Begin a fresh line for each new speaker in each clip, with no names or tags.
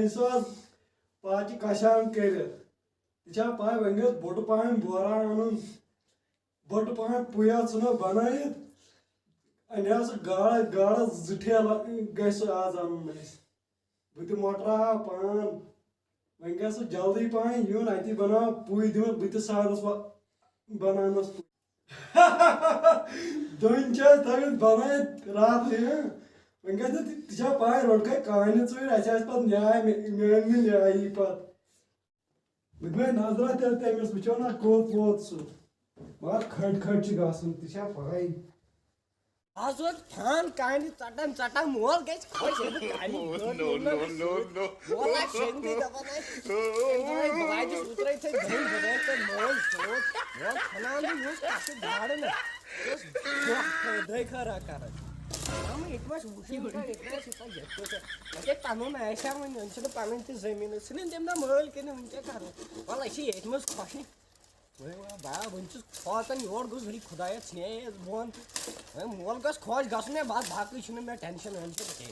पाची कशान कर पाए वन बोट पान बोरा अन बोट पान पुया चुना बनायत अन गाड़ गाड़ जेल गज आज अन बह मोटरा पान वन ग जल्दी पान यून अति बना पुई दिन बह सादस बनानस दोन थवित बनायत रात वन ग पाए रोट कान चुर पे न्याय मेन न्याय पे बह नजर तमिस वो ना कोत वोत सह मगर खट खट गा पाई
आज फान कान चटान चटान मोल गई खुश जमीन तम मल कर खुश बा वन खोचन योर गोस घड़ी खुदाया छे बोन मोल गस खोज गसन मे बात बाकी छ मे टेंशन वेंशन के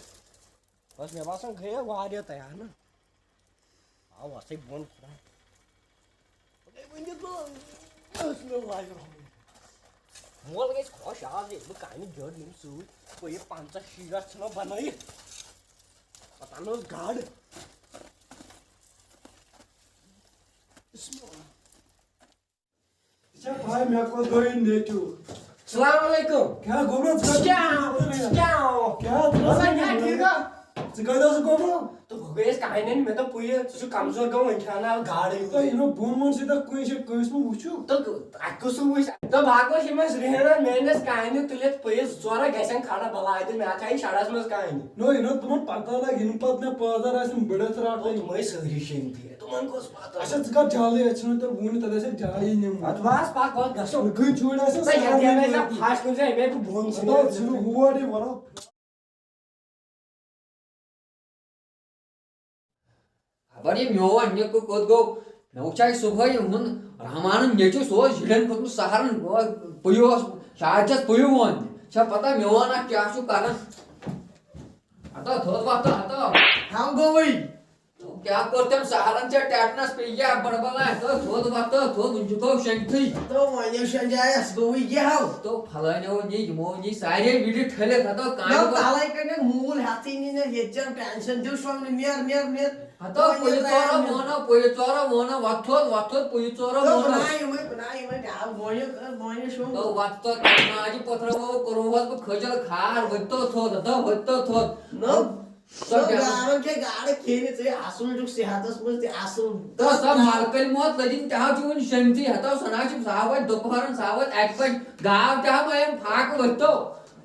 बस मे बासन गए वारिया तैयार ना आ वसे बोन खुदा ओके वन दो बस मे वारिया मोल गस खोज आज ये कानी जोड़ निम सु कोई 5 शीरा छ बनाई पता नो गार्ड
भाई मैं को दो इन देतू
अस्सलाम वालेकुम
क्या गोबरा
क्या
ठीक है सिकदा से गोबरा
तो गएस काहे में तो पुए सु कमजोर गौ खाना गाड़ी
तो इनो बोन मन से कोई से कोइस में वुछु
तो आको सु वुस तो भागो सिमस रहना मेनस काहे तुले पुए जोरा गसन खाना बलाय दे मैं खाई शाड़ास मस काहे
नो इनो तुम पता लग इन पद में पदर आसम बड़े तराट
तो मैं सरी शेंती तुमन कोस पता
अच्छा जका जाले अच्छन तो वुन तदे से जाली निम
अदवास पाक बहुत गसो
कोई छोड़ा से
तो ये मैं सब फास्ट कर जाए मैं बोन से
तो सुनो हुआ दे वरा
बड़ी म्योवा अन्य को कोद गो नौचाई सुबह उन रामान नेचो सो जिलन को सहारन पुयो शायद पुयो वन छ पता म्योवा ना क्या छु कारण आता थोत बात आता हम गो भाई तो क्या करते हम सहारन से टैटनस पे या बड़बला तो थोत बात तो गुंजको शंखी
तो मने संजायस गो ये हाउ
तो फलाने वो नी मो नी सारे वीडियो ठेले था तो कान
को तालाई कने मूल हाथी नी ने येचर टेंशन जो सम नियर
आता पोय चोरा मोना वाथोत पोय चोरा मोना
बनाई मैं डाल बोय शो
तो वाथोत माझी पत्रवा करोवात खजल खार वतो थोत
नो तो गावन के गाडे खेने से आसून जो से हातस मस्त आसून
तो सब मालकल मत लदिन त्या जून शंती हता सनाची सावत दोपहरन सावत एकपट गाव त्या मयम फाक वतो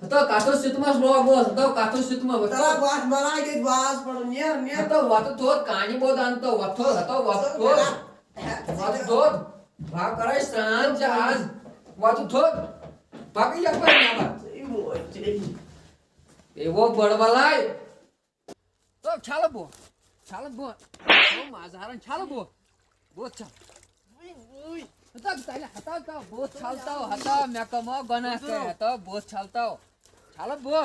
तो कातो सितमास लोग बोस तो कातो सितमा वतो
तरा बात बनाई के बास पर नियर
तो वातो थोत कानी बोदान तो वातो भाग कराय स्नान आज वातो थोत बाकी या पर ना ए वो बड़बलाय तो छाल बो तो माझारन छाल बो छाल हता ताले हता का बहुत छालता हता मैं कमा गना के हता बहुत छालता छाल बो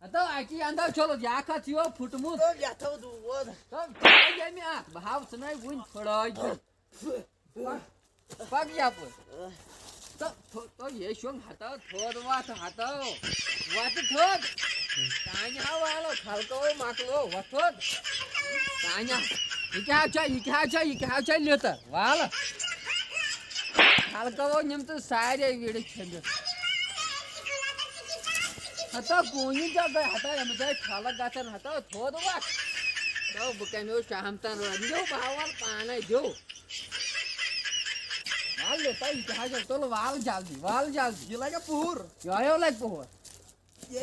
हता आकी अंदा चलो याका थियो फुटमु
तो याथो दु वो
तो ये में आ भाव सनाई बुन छोड़ाई पग या पर तो ये शोंग हता थोद वात थोद कान्या वालो खालको माकलो वथोद कान्या इके लेता वाला खालको निम तो सारे वीडियो छंद हता कोनी जगह हता हम जाय खाला गाचन हता थोद वात तो बुकनो शामतन रंजो भावाल पाने जो वाल लेता इके तो वाल जल्दी ये लगा पुहर यो लाइक पुहर ये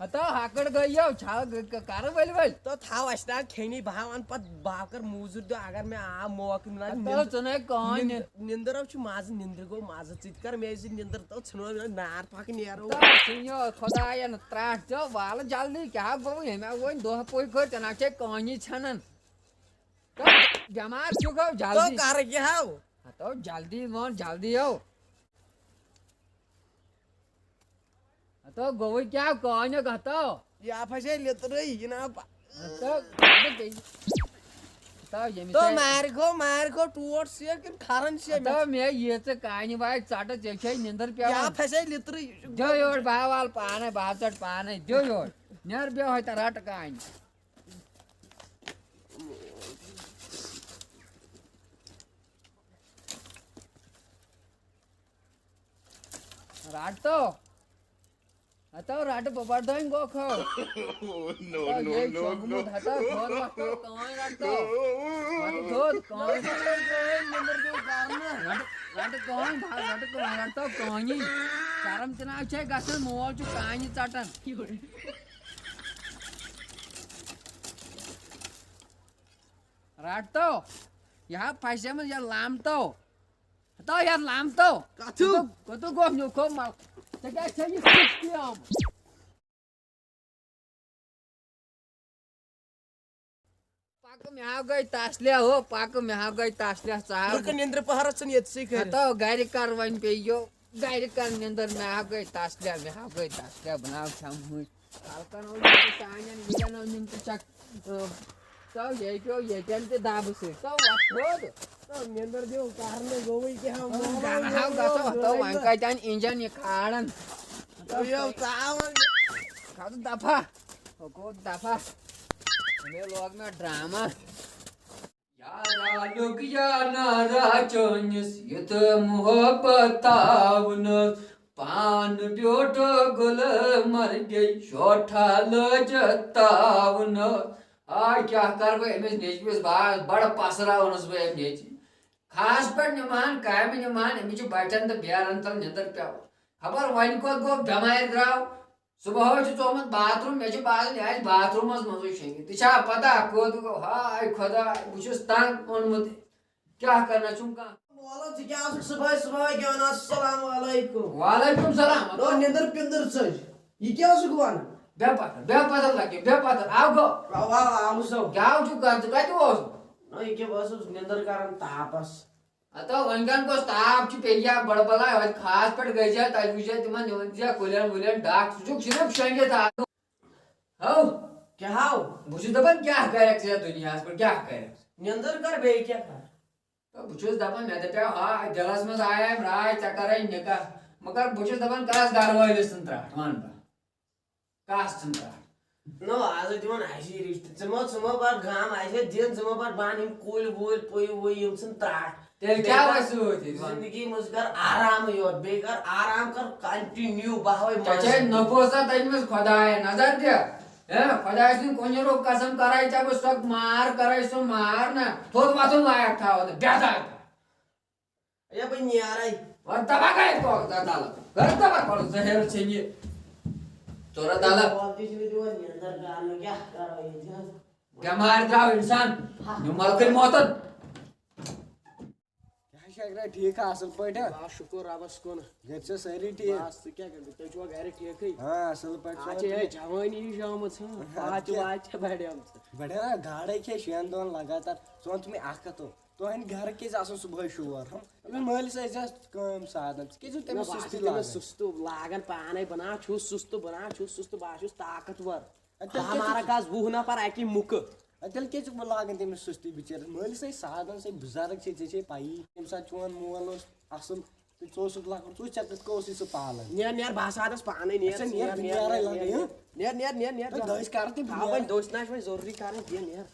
हता हाकड़ गयो छाल कार बैल
तो था वास्ता खेनी भावन पत बाकर मुजुर दो अगर मैं आ मोक ना
तो चने कौन
निंदर छु माज निंदर गो माज चितकर मेजी निंदर तो छनो नार पाक नियारो
तो सुनियो खुदाया न त्रास जो वाल जल्दी क्या गो हेमा वो दो पोई को चनाचे कौनी छनन तो जमार चुको जल्दी
तो कार के हाउ
तो जल्दी मोन जल्दी हो तो गोवी क्या कहने कहता
या फसे लेत्र जनाब
तो
मार खो टूट से कि खरन से
मे ये कान बाय चट चे निंदर पे
या फसे लेत्र
जो योर बावाल पाने बा चट पाने जो योर नेर बे होय त रट कान राट तो अतो राट बबर दोइन गो खो नो नो नो नो हटा छोड़ मत तो कौन राट तो मत छोड़ कौन नंबर जो कारण राट कौन भाग राट को राट तो कौन ही चारम चना छे गसल मोल जो कानी चाटन राट तो यहाँ पैसे में यार लाम तो यार लाम तो कतु गो न्यू को माल क्या चाहिए पाक में आ गई तासल्या हो पाक में आ गई तासल्या साहब
निंद्र पहारचन येत से कर
तो गाड़ी कारवाई पे यो गाड़ी कार निंदर में आ गई तासल्या बनाव छम हुई हल्का नो तान्यन विजन निंत चक तो ये क्यों ये चलते दाब से तो वाखोद
तो निंद्र देव कारण गोवई के हम
हां गातो तो वंका जान इंजन ये कारण
तो यो ताव
खा तो दफा को दफा हमें लोग में ड्रामा यारा लोग या नारा चोनिस ये तो मोहब्बत आवन पान ब्योटो गुल मर गई छोटा लजतावन आ क्या कर बे एमस नेचबिस बड़ पसरा वनस बे एम नेच खास पर निमान कायम निमान एमच बचन त बेरन तल निंदर पे खबर वन को गो बेमार द्राव सुबह हो चोमत बाथरूम मे बाल आज बाथरूम मज शेंगे तिछा पता कोद गो हाय खुदा बुछस तंग ओनमत क्या करना चुका
बोलो जी क्या सुबह क्या ना अस्सलाम वालेकुम
वालेकुम सलाम
तो निंद्र पिंदर सज ये क्या सुगवान
बेपता लगे बेपता आओ गो
आओ सो
क्या जो कर का तो
no ये के बस निंद्र कारण तापस
अतो वंगन को ताप छु पेलिया बड़बला है खास पड़ गई जा ताज विजय तुम निवंजिया कोलन डाक सुजुक सिर्फ शेंगे था हाउ
क्या हाउ
बुझु दबन क्या करे से दुनिया पर क्या करे
निंद्र कर बे क्या कर
तो बुझु दबन मैं तो हां जलस में आया राय चकर निका मगर बुझु दबन कास गारवाय संतरा मान कास संतरा
no आज दिवन आइसी रिश्ते चमो बार गाम आइसे दिन चमो बार बानी कोल बोल पोई वो यमसन त्राट
तेल क्या वसु होती
जिंदगी मुझकर आराम यो बेकार आराम कर कंटिन्यू बाहोय
चाचे नपोसा तइन में खुदा है नजर दे खुदा से कोने रो कसम कराई जब सब मार कराई सो मार ना थोक माथो लायक था वो बेदा
ये बन यार आई
और दबा गए तो दादा घर दबा कर जहर चाहिए तोरा दादा
बोलती सी दिवन निंद्र गान क्या करो ये
क्या मार जाओ इंसान नु मलकल मोतन
क्या ठीक है असल पट है शुक्र रबस कोन घर से सारी ठीक बस क्या कर तो जो घर ठीक है हां असल पट आज ये जवानी शाम छ आज बड़े हम बड़े गाड़े के शेन दोन लगातार सोन तुम्हें आका तो हन घर के आसन सुबह शोर हम मल से जस्ट कम साधन के जो तम सुस्त लागन पाने बना छु सुस्त बाशुस ताकतवर हमारा कास बुहना पर आकी मुक अतल के छु लागन तम सुस्ती बिचार मल से साधन से बुजुर्ग से पाई तम सा चोन मोल असल तो चोसुक लागन तो चकत कोसी से पाल नेर भाषादस पाने नेर दोस करते हां दोस नाश में जरूरी कारण दिया नेर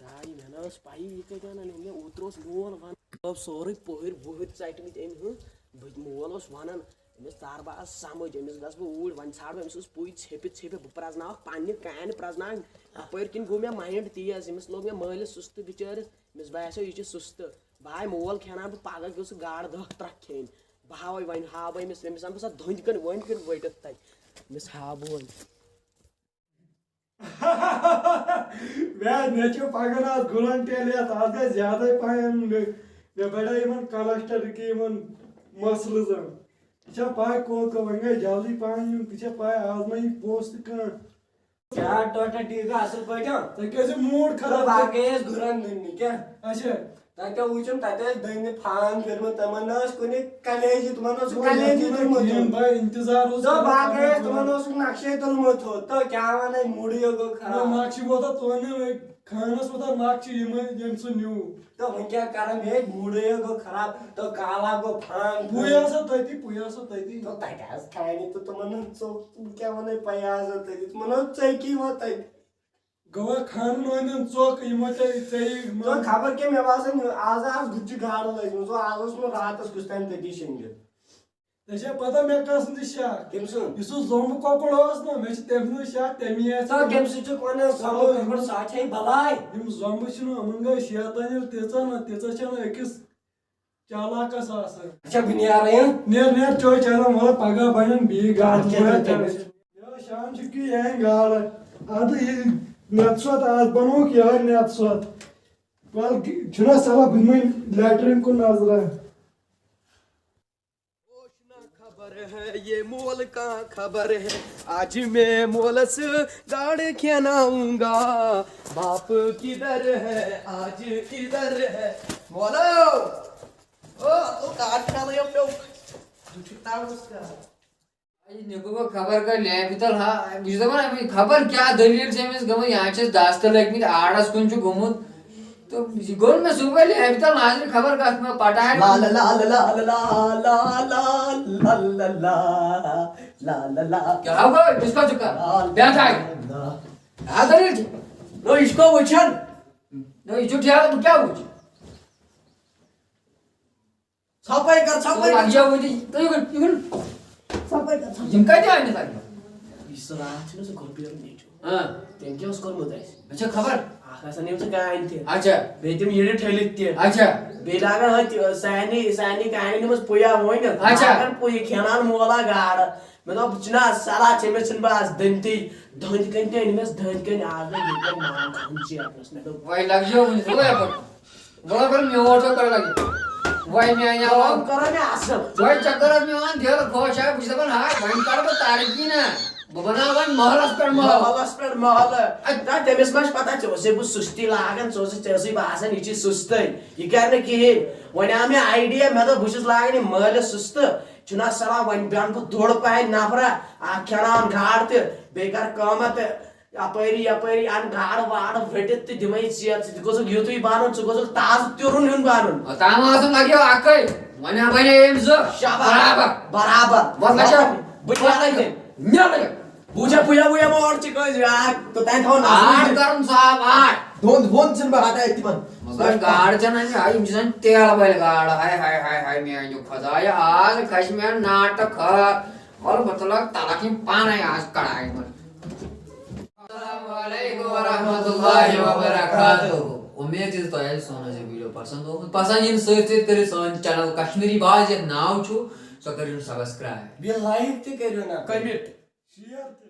खुदाई मेनस पाई ये के ने उतरोस मोल वन अब सोरी पोहिर साइट में एम मोल ओस वनन एमस तार बास समझ एमस गस ऊड़ वन छाड़ एमस पुई छेपे प्रजना पानी कान प्रजना अपर किन गो मे माइंड तेज एमस लोग मे मल सुस्त बिचार एमस बासो ये सुस्त भाई मोल खेना पागल गस गाड़ दह ट्रक खेन भाव वन हाव एमस एमस धुंद कन वन कन वटत तय एमस हाव वन
मैं नेचो पागल आज गुलन टेले आज गए ज्यादा पायन ये बड़ा इमन कोलेस्ट्रॉल की इमन मसल जन पिछा पाय को वंगे जल्दी पायन पिछा पाय आज में पोस्ट का क्या टोटा टीका असल पटा तो कैसे मूड खराब आ गए गुलन नहीं क्या अच्छा
तते वुचम तते दने फान फिरम तमन कुने कलेजी तुमन कलेजी तुम
भाई इंतजार
तो बागे तुमन नक्शे तुलमत हो तो क्या वने मूडियो गो खराब
नाक्षी बोता तो ने खानस बोता नाक्षी यम सु न्यू
तो हम क्या करम हे मूडियो गो खराब तो काला गो फान
पुया सा तैती
तो तैयास खानी तो तुमन सो क्या वने पयाज तैती तुमन चैकी हो तै
गवा खान नोन चौक यमते चई
तो खबर के मे वासन आज गुच्ची गाड़ लग सो आज उसमें रात कुछ टाइम तैती शेंगे
तशा पता मे कसं शाक
केमसन
यसो जोम कोकड़ ओस ना मे तेमन शाक तेमी
तो केमस च कोने समो खबर साथे बलाय
यम जोम छन अमंग शैतान तेचा ना तेचा छन एकस चालाकस आसन
अच्छा बिनिया रे
नेर चोय चला मोला पगा बनन बी गाड़ या शाम छिकी हैं गाड़ आद ये नेत्सोत आज बनो कि यार नेत्सोत वाल छना साला बिमन लैटरिन को नजर
खबर है ये मोल का खबर है आज मैं मोलस गाड़ खिलाऊंगा बाप किधर है आज किधर है मोलो ओ तो काट खा ले पे दुठता उसका
निको को खबर का ले बितल हा बुझ दबा खबर क्या दलील से मिस गम यहाँ से दास्त लग आड़स कुन छु गमुत तो गोल में सुबह ले बितल नाजर खबर का में पटा है
ला ला ला ला ला ला ला ला ला ला ला ला
क्या होगा इसका चुका बैठ आए आ दलील
नो इसको वचन
नो ये झूठ है तो क्या हुआ
छापाई कर छापाई
तो आगे वो तो ये
छापाई कर
जिनका क्या है ना
इस रात में से कंप्यूटर नहीं छो
हां
थैंक यू उसको मत
अच्छा खबर
आकाश ने उसे काय थे
अच्छा
बेतम येडे ठेलित्य
अच्छा
बेलागन ह सैनी काय ने मस पुया होय न
अच्छा
अगर पुय खेनान मोला गाड़ मैं तो बुचना सारा चेमे सन बास दंती धंत कंते निमस धंत कन आज ये नाम खंची आपस ने तो
वही लग जो मुझे वो यार बोला पर मैं और तो कर लगी वही मैं आया
काम करा ने आसम
वही चक्कर में आन ढेर खोश है बुझ दबन हां भयंकर को तारीखी ना बना वन महल
महल अदा तेमस मस पता छ से बु सुस्ती लागन सो से चेसी बासन इची सुस्तै ये करने की वना में आईडिया मैं तो बुझस लागन महल सुस्त चुना सरा वन बयान को दौड़ पाए नाफरा आ खेनान गाड़ ते बेकार काम पे अपरी आन गाड़ वाड़ फटित दिमै सियत गोसो युतुई बानन छ गोसो ताज त्योरुन हुन बानन
तामासम लाग्यो आकै वना बने एम जो
बराबर
वर्षा
बुझा नहीं
न्याले
पूजा मोर चिको यार तो तै थाउ ना
आठ करम साहब आठ
दोन सन बहाता है तिमन
मगर गाड़ जना ने आई मिशन तेल बैल गाड़ हाय मैं जो खजाया आज कश्मीर नाटक और मतलब तालाकी पान है आज कड़ाई में अस्सलाम वालेकुम व रहमतुल्लाहि व बरकातहू उम्मीद है तो ये सोना से वीडियो पसंद हो पसंद इन सर्च करे सन चैनल कश्मीरी बाज एक नाव छु सो करिन सब्सक्राइब
बे लाइक ते करियो ना
कमिट
शेयर